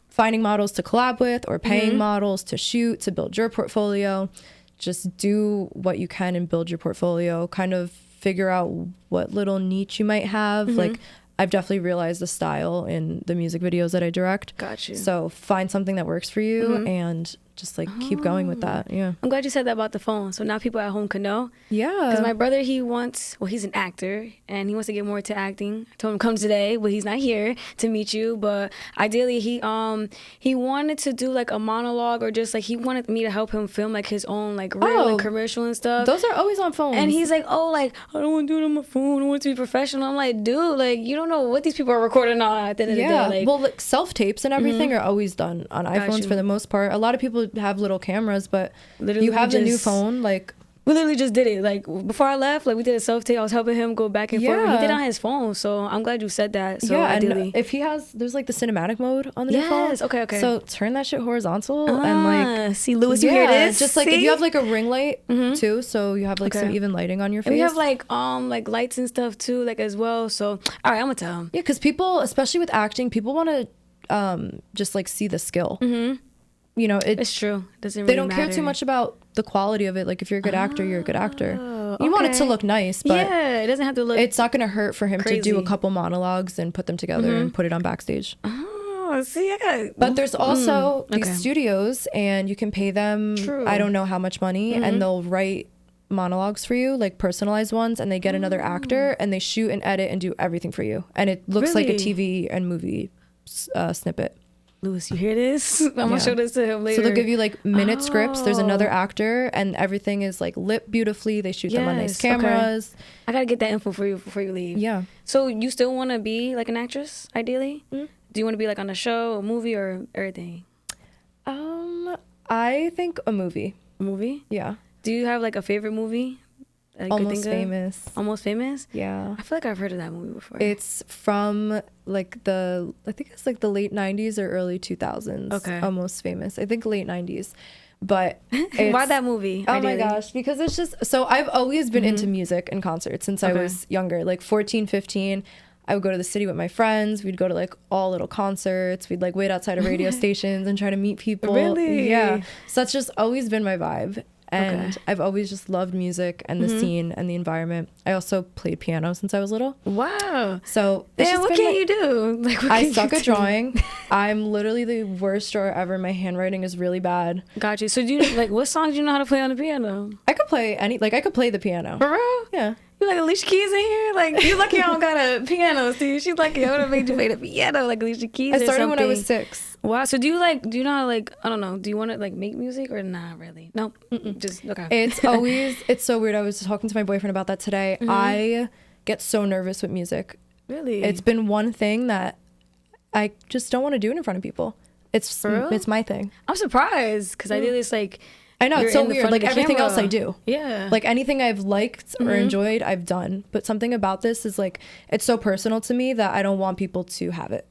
finding models to collab with or paying models to shoot, to build your portfolio, just do what you can and build your portfolio. Kind of figure out what little niche you might have. Like, I've definitely realized the style in the music videos that I direct. Got you. So find something that works for you and just like keep going with that. Yeah. I'm glad you said that about the phone. So now people at home can know. Yeah. Because my brother, he's an actor and he wants to get more into acting. I told him come today, but he's not here to meet you. But ideally, he wanted to do like a monologue or just like he wanted me to help him film like his own like reel and commercial and stuff. Those are always on phones. And he's like, oh, like, I don't want to do it on my phone. I want it to be professional. I'm like, dude, like, you don't know what these people are recording on at the end of the day. Like, well, like self-tapes and everything are always done on iPhones for the most part. A lot of people have little cameras, but literally you have the new phone, like... We literally just did it. Like, before I left, like, we did a self-tape. I was helping him go back and forth. He did it on his phone, so I'm glad you said that. So ideally. And if he has... There's, like, the cinematic mode on the new phone. Yes, okay. So turn that shit horizontal and, like... See, Lewis, you hear this? Just, like, if you have, like, a ring light, too, so you have, like, some even lighting on your face. And we have, like lights and stuff, too, like, as well. So, all right, I'm gonna tell him. Yeah, because people, especially with acting, people want to just, like, see the skill. You know, it's true. Doesn't they really don't care too much about the quality of it. Like, if you're a good actor, you're a good actor. You want it to look nice, but it doesn't have to look. It's not going to hurt for him crazy. to do a couple monologues and put them together and put it on Backstage. See, I got. But there's also these studios, and you can pay them. I don't know how much money, and they'll write monologues for you, like personalized ones, and they get another actor, and they shoot and edit and do everything for you, and it looks like a TV and movie snippet. Lewis, you hear this? I'm gonna show this to him later. So they'll give you like minute scripts. There's another actor, and everything is like lit beautifully. They shoot them on nice cameras. Okay. I gotta get that info for you before you leave. Yeah. So you still want to be like an actress, ideally? Do you want to be like on a show, a movie, or everything? I think a movie. A movie? Yeah. Do you have like a favorite movie? Almost Famous. Almost Famous? Yeah. I feel like I've heard of that movie before. It's from like I think it's like the late 90s or early 2000s. Okay. Almost Famous. I think late 90s. But why that movie? Oh my gosh, because it's just so I've always been into music and concerts since I was younger, like 14, 15. I would go to the city with my friends. We'd go to like all little concerts. We'd like wait outside of radio stations and try to meet people. Really? Yeah. So that's just always been my vibe. And I've always just loved music and the scene and the environment. I also played piano since I was little. Wow. So what can you do? Like, I suck at drawing. I'm literally the worst drawer ever. My handwriting is really bad. Got you. So do you like what songs do you know how to play on the piano? I could play I could play the piano. For real? Yeah. You like Alicia Keys in here? Like, you lucky I don't got a piano, Steve. She's lucky I would have made you play the piano like Alicia Keys. I started when I was 6. Wow. So do you know how to I don't know, do you want to like make music or not really? No. Just okay. It's so weird. I was talking to my boyfriend about that today. I get so nervous with music. Really? It's been one thing that I just don't want to do it in front of people. It's my thing. I'm surprised because ideally it's like I know, it's so weird. Like everything else I do. Yeah. Like anything I've liked or enjoyed, I've done. But something about this is like, it's so personal to me that I don't want people to have it.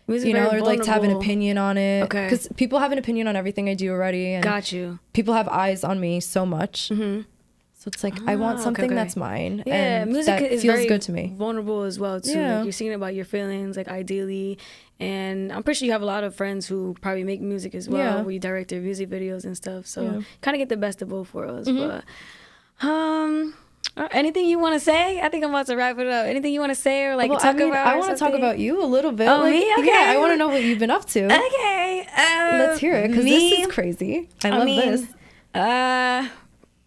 You know, or like to have an opinion on it. Okay. Because people have an opinion on everything I do already. And got you. People have eyes on me so much. So it's like, I want something that's mine. Yeah, and music that is feels very good to me. Vulnerable as well, too. Yeah. Like you're singing about your feelings, like ideally. And I'm pretty sure you have a lot of friends who probably make music as well, where you direct their music videos and stuff. So kind of get the best of both worlds. But anything you want to say? I think I'm about to wrap it up. Anything you want to say or like talk about? I want to talk about you a little bit. Oh, like, me? Okay. Yeah, I want to know what you've been up to. Okay. Let's hear it, because this is crazy. I love this.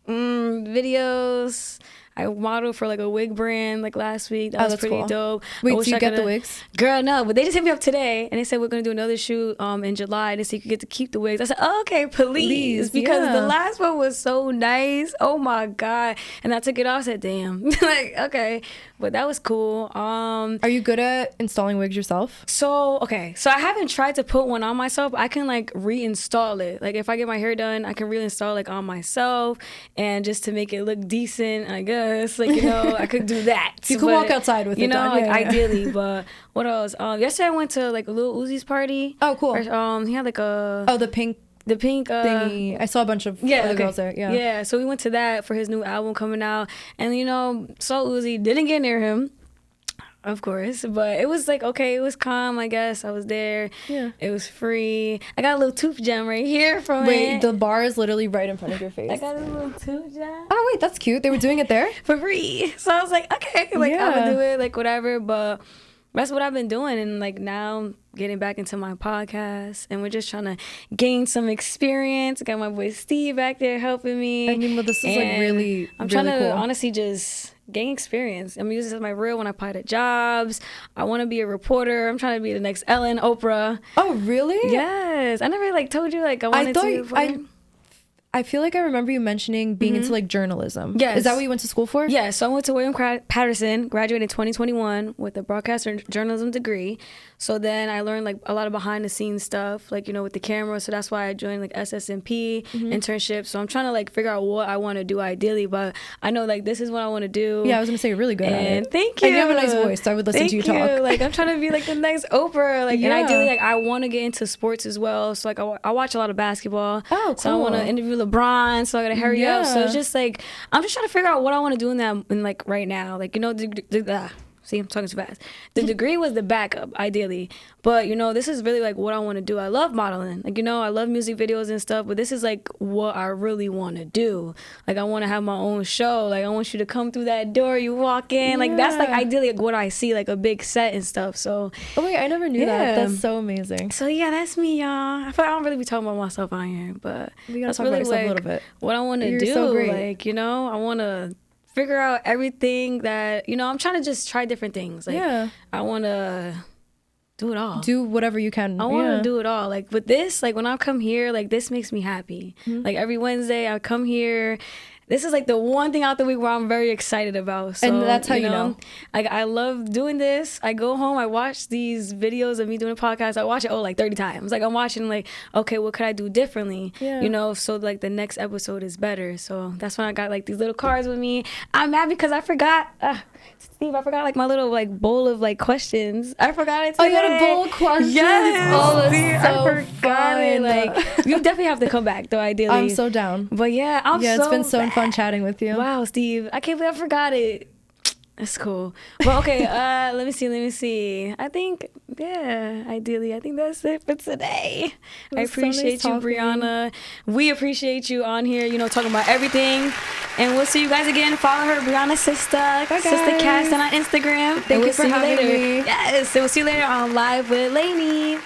Videos. I modeled for like a wig brand like last week. That was pretty dope. Wait, do you get the wigs? Girl, no, but they just hit me up today and they said we're gonna do another shoot in July. They said you could get to keep the wigs. I said, oh, okay, please, because the last one was so nice. Oh my god! And I took it off. I said, damn, like okay, but that was cool. Are you good at installing wigs yourself? So I haven't tried to put one on myself. I can like reinstall it. Like if I get my hair done, I can reinstall like on myself, and just to make it look decent, I guess. Like, you know, I could do that. You could walk outside with it done. Like ideally. But what else? Yesterday I went to like a Lil Uzi's party. Oh, cool. He had like the pink thingy. I saw a bunch of other girls there. Yeah, so we went to that for his new album coming out, and you know, saw Uzi, didn't get near him, of course, but it was like, okay, it was calm, I guess. I was there. Yeah. It was free. I got a little tooth gem right here from Wait, the bar is literally right in front of your face. I got a little tooth gem. Oh, wait, that's cute. They were doing it there? For free. So I was like, okay, like I'm gonna do it, like whatever, but that's what I've been doing, and like now getting back into my podcast, and we're just trying to gain some experience. I got my boy Steve back there helping me. I mean, but this is like really, I'm really trying to cool. honestly just gain experience. I'm using this as my reel when I apply to jobs. I want to be a reporter. I'm trying to be the next Ellen, Oprah. Oh, really? Yes. I never like told you like I wanted to. I feel like I remember you mentioning being into like journalism. Yes. Is that what you went to school for? Yeah, so I went to William Patterson, graduated in 2021 with a broadcast journalism degree. So then I learned like a lot of behind the scenes stuff, like, you know, with the camera. So that's why I joined like SSMP internship. So I'm trying to like figure out what I want to do ideally, but I know like this is what I want to do. Yeah, I was gonna say you're really good at it. Thank you. And you have a nice voice, so I would listen to you talk. Like I'm trying to be like the next Oprah. Like, and ideally like I want to get into sports as well. So like I watch a lot of basketball. Oh, cool. So I want to interview LeBron. So I gotta hurry up. So it's just like I'm just trying to figure out what I want to do in like right now. Like, you know, see, I'm talking too fast. The degree was the backup, ideally. But, you know, this is really, like, what I want to do. I love modeling. Like, you know, I love music videos and stuff. But this is, like, what I really want to do. Like, I want to have my own show. Like, I want you to come through that door. You walk in. Yeah. Like, that's, like, ideally like, what I see. Like, a big set and stuff. So. Oh, wait, I never knew that. That's so amazing. So, yeah, that's me, y'all. I feel like I don't really be talking about myself on here. But we gotta that's talk really, about yourself a little bit. What I want to do. So great. Like, you know, I want to figure out everything that, you know, I'm trying to just try different things. Like, I want to do it all. Do whatever you can. I want to do it all. Like, with this, like, when I come here, like, this makes me happy. Like, every Wednesday I come here. This is, like, the one thing out the week where I'm very excited about. So, and that's how you know. Like, I love doing this. I go home, I watch these videos of me doing a podcast. I watch it, like, 30 times. Like, I'm watching, like, okay, what could I do differently? Yeah. You know, so, like, the next episode is better. So, that's when I got, like, these little cards with me. I'm mad because I forgot. Steve, I forgot, like, my little, like, bowl of, like, questions. I forgot it today. Oh, you had a bowl of questions? Yes. Oh, Steve, so I forgot it. Like, you definitely have to come back, though, ideally. I'm so down. But, yeah, it's been so fun chatting with you. Wow, Steve. I can't believe I forgot it. That's cool. Well, okay, let me see. I think, ideally, I think that's it for today. I appreciate you, Briana. We appreciate you on here, you know, talking about everything. And we'll see you guys again. Follow her, Briana Sista, Sista Cast, on Instagram. Thank you for having me. Yes, and we'll see you later on Live with Lanie.